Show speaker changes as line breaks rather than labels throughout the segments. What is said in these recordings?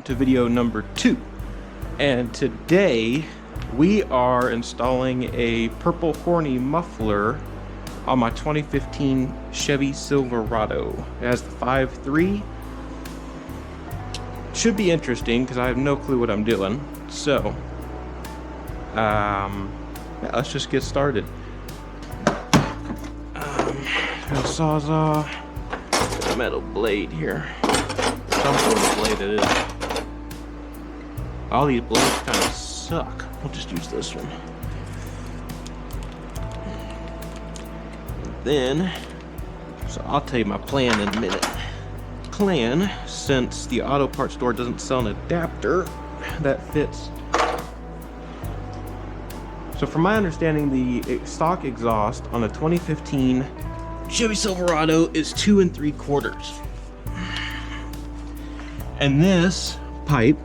to video number 2. And today we are installing a purple horny muffler on my 2015 Chevy Silverado. It has the 5.3. Should be interesting because I have no clue what I'm doing. So, yeah, let's just get started. A sawzall, a metal blade here. Some sort of blade it is. All these blades kind of suck. We'll just use this one. Then, so I'll tell you my plan in a minute. Plan, since the auto parts store doesn't sell an adapter that fits. So from my understanding, the stock exhaust on a 2015 Chevy Silverado is 2 3/4. And this pipe,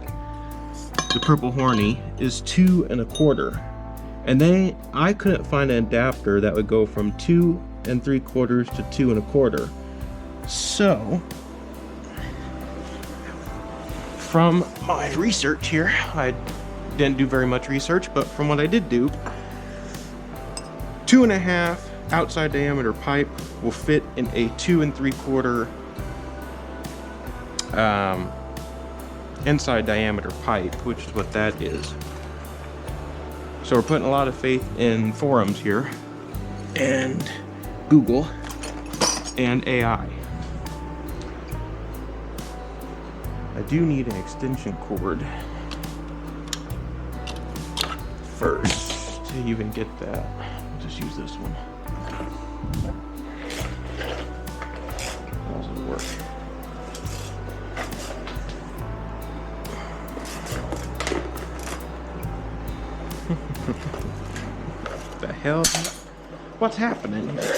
the purple horny, is 2 1/4. And I couldn't find an adapter that would go from 2 3/4 to 2 1/4. So, from my research here, I didn't do very much research, but from what I did do, 2.5 outside diameter pipe will fit in a 2 3/4 inside diameter pipe, which is what that is. So we're putting a lot of faith in forums here, and Google, and AI. I do need an extension cord first to even get that. I'll just use this one. How does it work? The hell? What's happening here?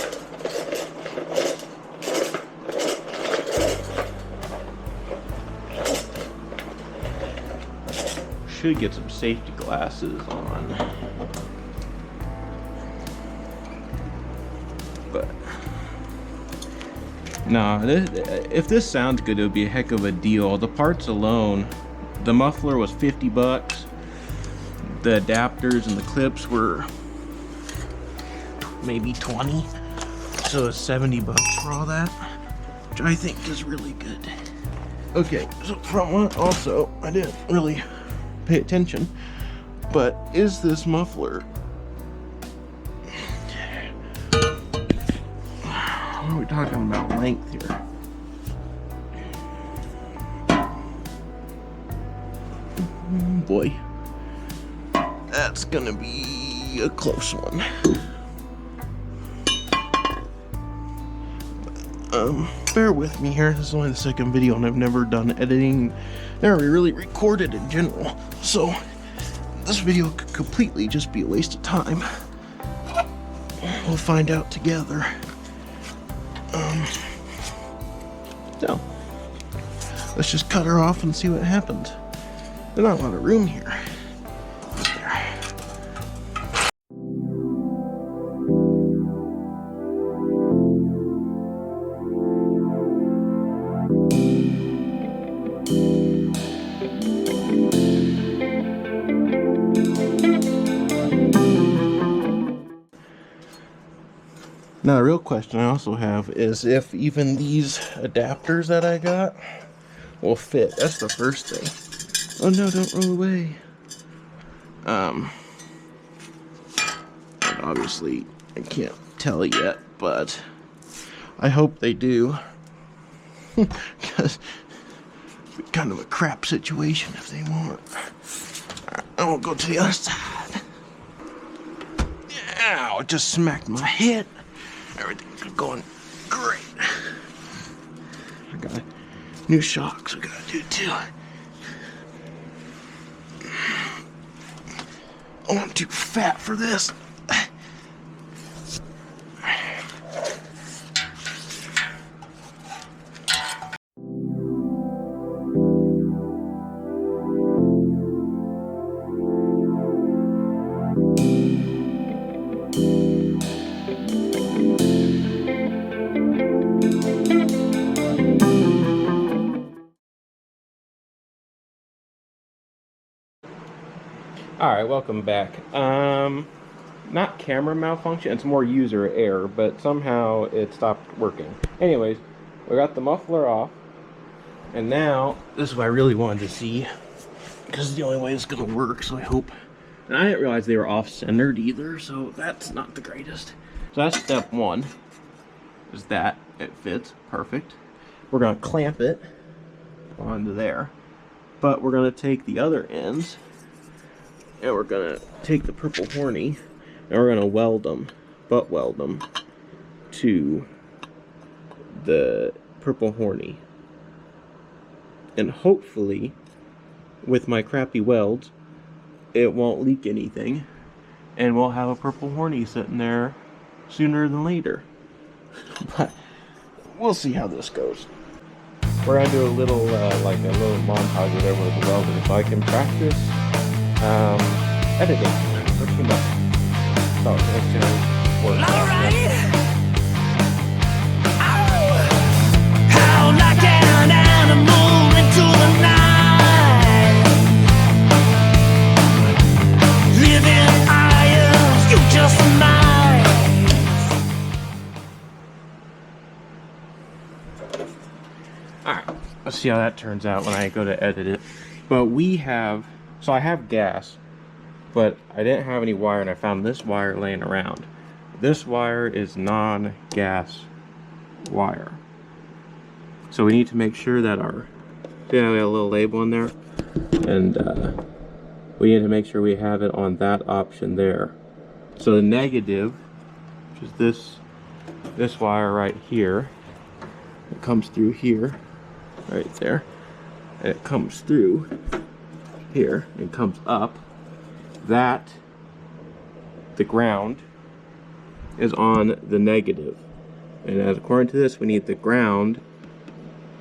Should get some safety glasses on. But no, if this sounds good, it would be a heck of a deal. The parts alone, the muffler was 50 bucks. The adapters and the clips were maybe 20. So it's 70 bucks for all that, which I think is really good. Okay, so front one also, I didn't really pay attention, but is this muffler, what are we talking about length here? Boy, that's gonna be a close one. Bear with me here. This is only the second video and I've never done editing, never really recorded in general, so this video could completely just be a waste of time. We'll find out together. So let's just cut her off and see what happens. There's not a lot of room here. Now, the real question I also have is if even these adapters that I got will fit. That's the first thing. Oh no, don't roll away. And obviously, I can't tell yet, but I hope they do. Because it'd be kind of a crap situation if they won't. I won't go to the other side. Ow, it just smacked my head. Everything's going great. I got new shocks I gotta do too. I'm too fat for this.
Alright, welcome back. Not camera malfunction, it's more user error, but somehow it stopped working. Anyways, we got the muffler off, and now, this is what I really wanted to see, because it's the only way it's going to work, so I hope. And I didn't realize they were off-centered either, so that's not the greatest. So that's step one, is that it fits perfect. We're going to clamp it onto there, but we're going to take the other ends, and we're going to take the purple horny, and we're going to weld them, butt weld them, to the purple horny. And hopefully, with my crappy welds, it won't leak anything, and we'll have a purple horny sitting there sooner than later. But we'll see how this goes. We're gonna do a little like a little montage or whatever with the welder, so I can practice editing for 2 months. So it's gonna work. All right. How like an animal into the night, living irons, you just nice. All right, let's see how that turns out when I go to edit it. But we have, so I have gas, but I didn't have any wire, and I found this wire laying around. This wire is non-gas wire. So we need to make sure that our, we have a little label in there, and we need to make sure we have it on that option there. So the negative, which is this wire right here, it comes through here, right there. It comes through here and comes up. That, the ground, is on the negative. And as according to this, we need the ground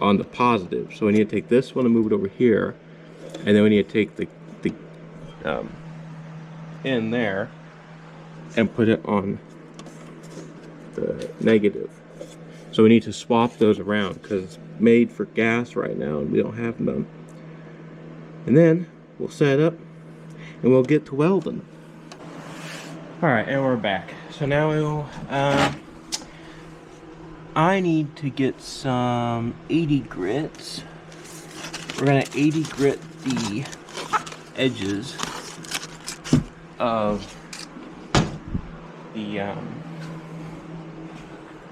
on the positive. So we need to take this one and move it over here. And then we need to take the in there and put it on the negative. So we need to swap those around because it's made for gas right now and we don't have none. And then we'll set it up and we'll get to welding. Alright, and we're back. So now we'll, I need to get some 80 grits. We're gonna 80 grit the edges of the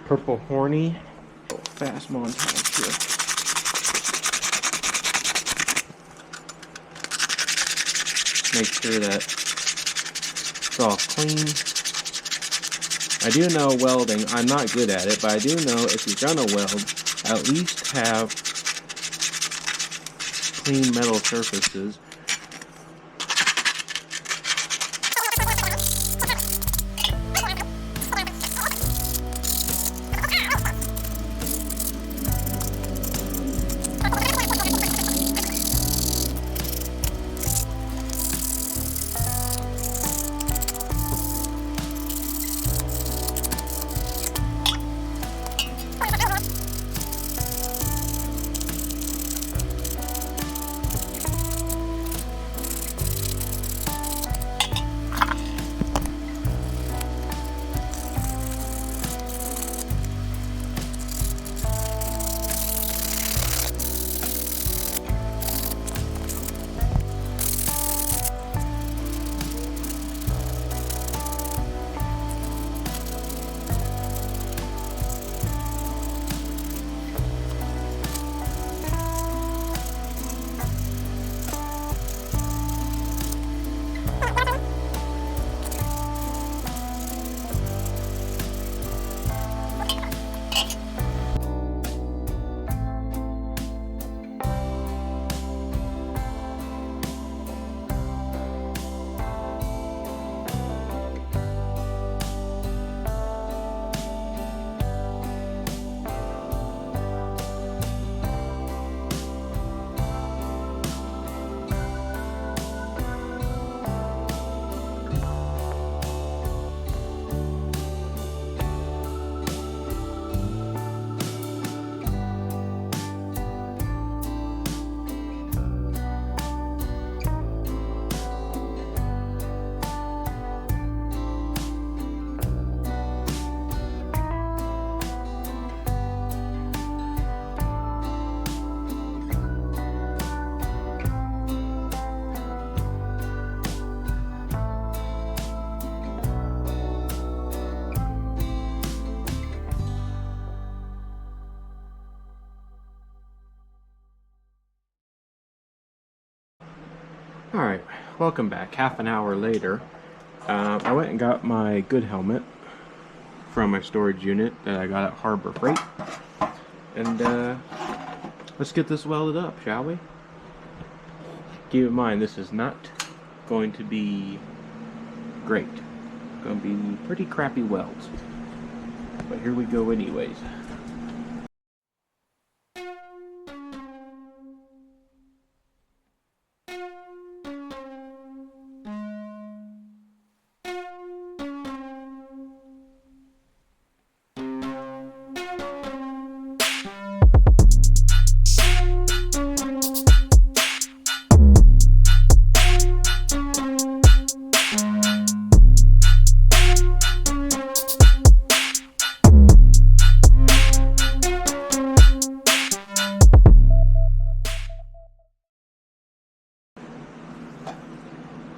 purple horny. Fast montage here. Make sure that it's all clean. I do know welding. I'm not good at it, but I do know if you're gonna weld, at least have clean metal surfaces. Alright, welcome back. Half an hour later, I went and got my good helmet from my storage unit that I got at Harbor Freight. And let's get this welded up, shall we? Keep in mind, this is not going to be great. It's going to be pretty crappy welds. But here we go anyways.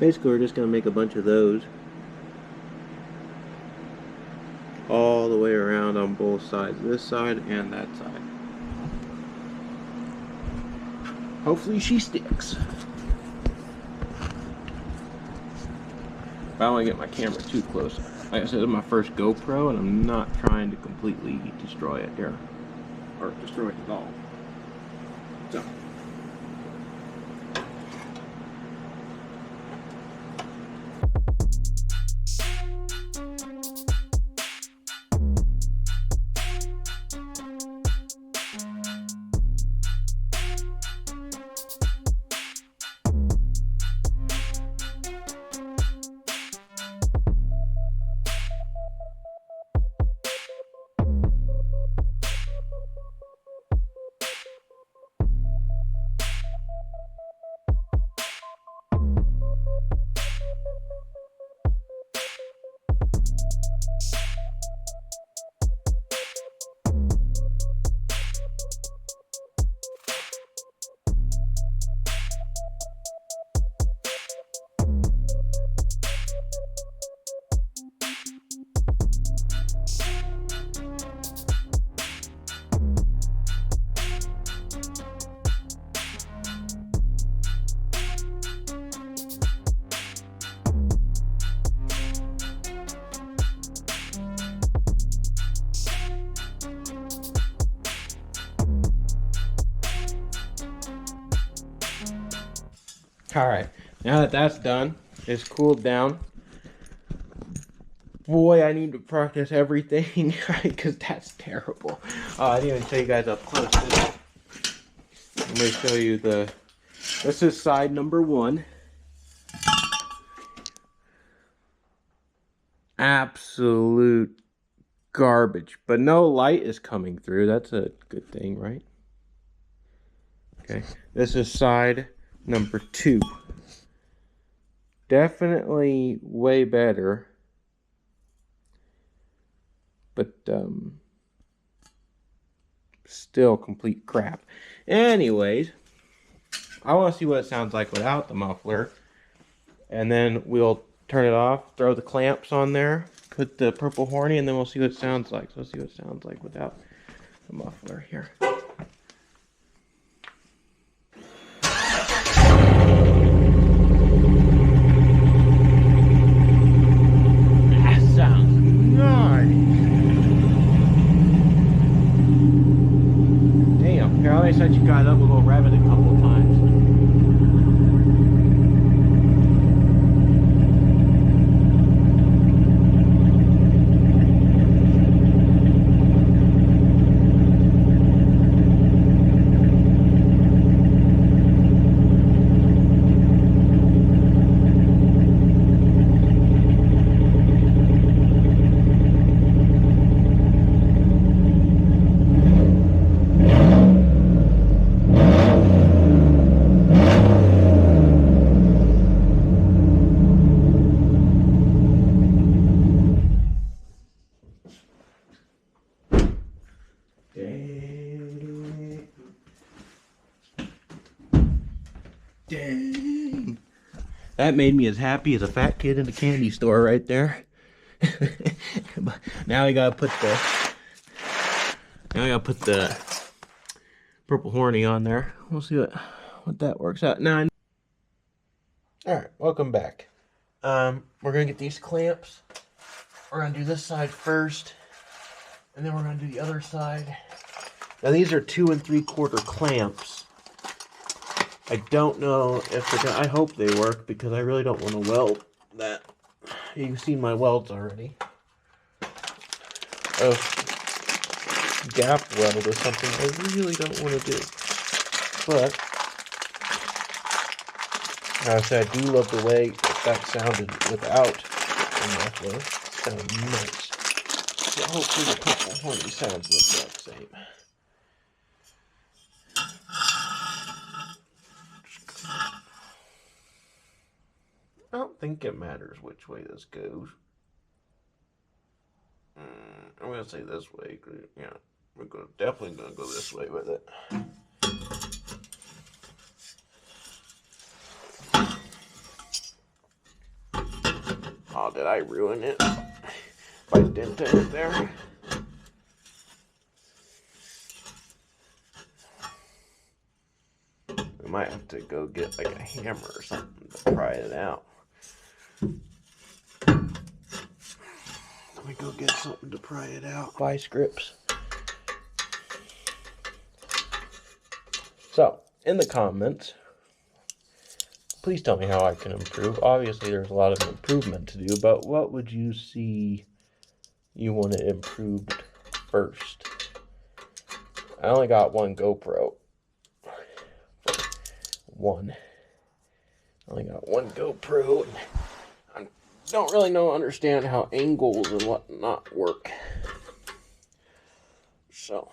Basically, we're just going to make a bunch of those all the way around on both sides, this side and that side. Hopefully she sticks. I don't want to get my camera too close. Like I said, it's my first GoPro, and I'm not trying to completely destroy it here, or destroy it at all. So. Alright, now that that's done, it's cooled down. Boy, I need to practice everything, because that's terrible. I didn't even show you guys up close. Let me show you this is side number 1. Absolute garbage, but no light is coming through. That's a good thing, right? Okay, this is side number 2. Definitely way better, but still complete crap. Anyways, I want to see what it sounds like without the muffler, and then we'll turn it off, throw the clamps on there, put the purple horny, and then we'll see what it sounds like. So let's see what it sounds like without the muffler here. I set you guys up with a little rabbit a couple times. Dang. That made me as happy as a fat kid in a candy store right there. Now I gotta put the purple horny on there. We'll see what that works out. Now
welcome back. We're gonna get these clamps. We're gonna do this side first, and then we're gonna do the other side. Now these are 2 3/4 clamps. I don't know if they're gonna, I hope they work because I really don't want to weld that. You've seen my welds already. Oh, gap weld is something I really don't want to do. But I said I do love the way that sounded without the muffler. It sounded nice. So hopefully the purple horny sounds the exact same. I don't think it matters which way this goes. I'm gonna say this way. Yeah, we're definitely gonna go this way with it. Oh, did I ruin it by denting it there? We might have to go get like a hammer or something to pry it out. Let me go get something to pry it out. Vice grips. So, in the comments, please tell me how I can improve. Obviously, there's a lot of improvement to do, but what would you see you want to improve first? I only got one GoPro. I only got one GoPro. I don't really understand how angles and whatnot work. So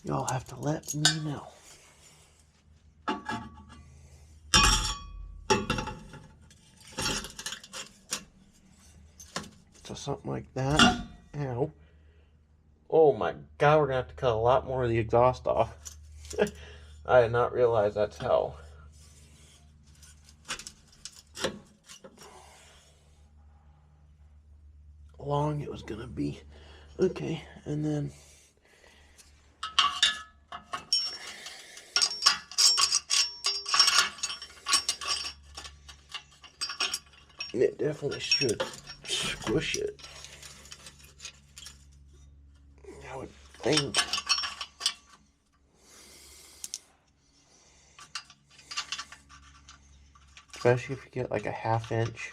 y'all have to let me know. So something like that. Ow. Oh my god, we're gonna have to cut a lot more of the exhaust off. I did not realize that's how long it was gonna be. Okay, and then it definitely should squish it, I would think. Especially if you get like a 1/2 inch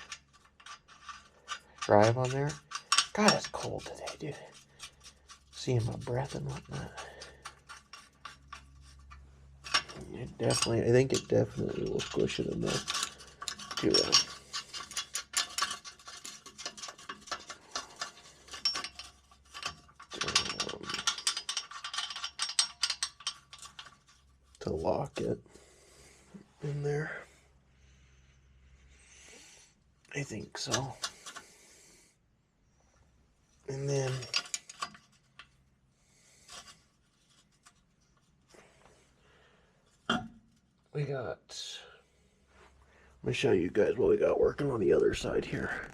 drive on there. God, it's cold today, dude. Seeing my breath and whatnot. It definitely, I think it definitely will squish it enough to lock it in there. I think so. And then we got, let me show you guys what we got working on the other side here.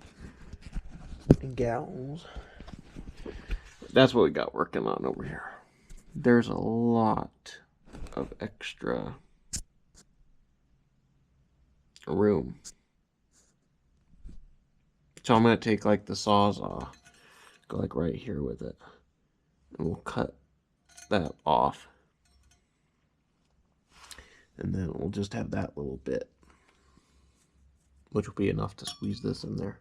And gals. That's what we got working on over here. There's a lot of extra room. So I'm going to take like the Sawzall, go like right here with it, and we'll cut that off. And then we'll just have that little bit, which will be enough to squeeze this in there.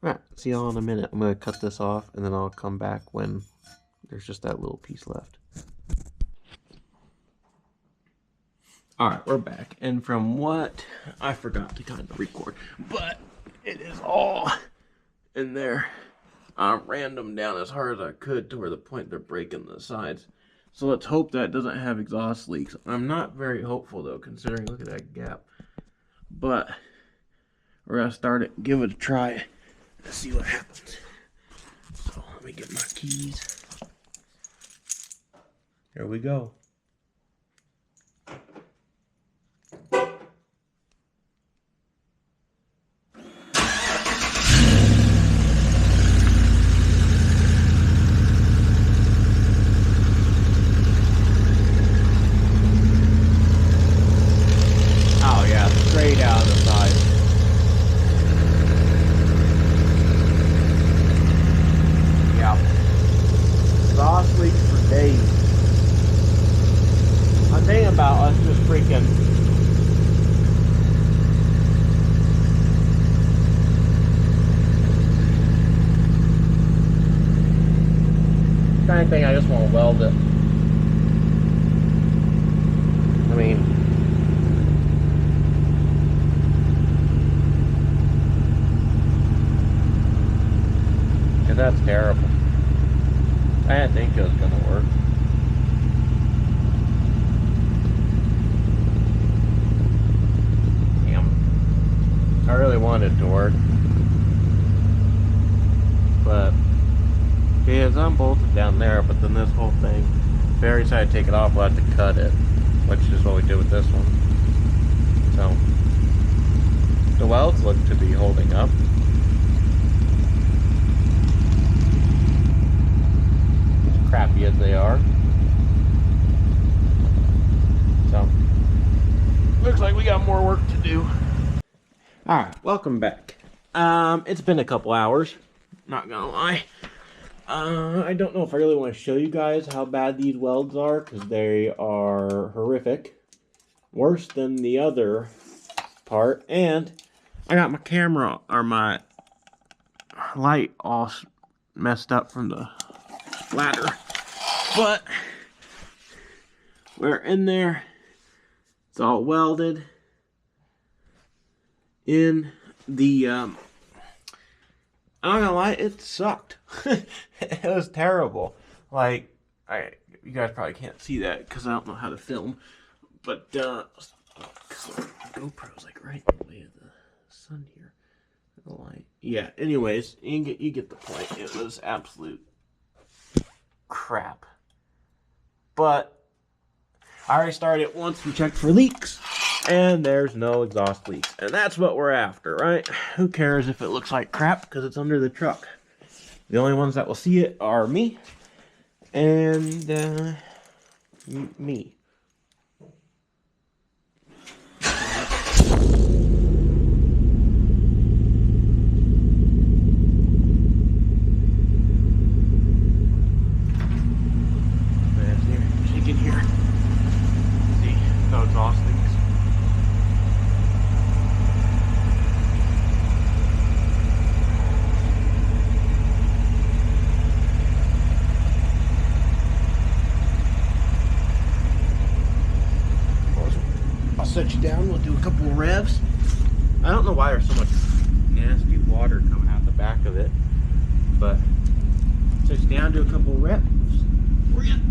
Alright, see y'all in a minute. I'm going to cut this off, and then I'll come back when there's just that little piece left. Alright, we're back. And from what I forgot to kind of record, but it is all in there. I ran them down as hard as I could to where the point they're breaking the sides. So let's hope that doesn't have exhaust leaks. I'm not very hopeful though, considering look at that gap. But we're gonna start it, give it a try, and see what happens. So let me get my keys. Here we go.
only thing, I just want to weld it. I mean, cause that's terrible. I didn't think it was gonna work. Damn. I really wanted it to work. But yeah, it's unbolted down there, but then this whole thing, Barry decided to take it off, we'll have to cut it, which is what we did with this one. So the welds look to be holding up. As crappy as they are. So looks like we got more work to do. Alright, welcome back. It's been a couple hours, not gonna lie. I don't know if I really want to show you guys how bad these welds are, because they are horrific. Worse than the other part. And I got my camera, or my light all messed up from the splatter. But we're in there. It's all welded in the I'm not gonna lie, it sucked. It was terrible. Like, you guys probably can't see that because I don't know how to film. But GoPro's like right in the way of the sun here. The light. Yeah. Anyways, you get the point. It was absolute crap. But I already started it once and checked for leaks. And there's no exhaust leaks. And that's what we're after, right? Who cares if it looks like crap because it's under the truck? The only ones that will see it are me and me. Chicken here. See, no exhaust leaks. Set you down, we'll do a couple of revs. I don't know why there's so much nasty water coming out the back of it, but set you down, do a couple of revs. We're in.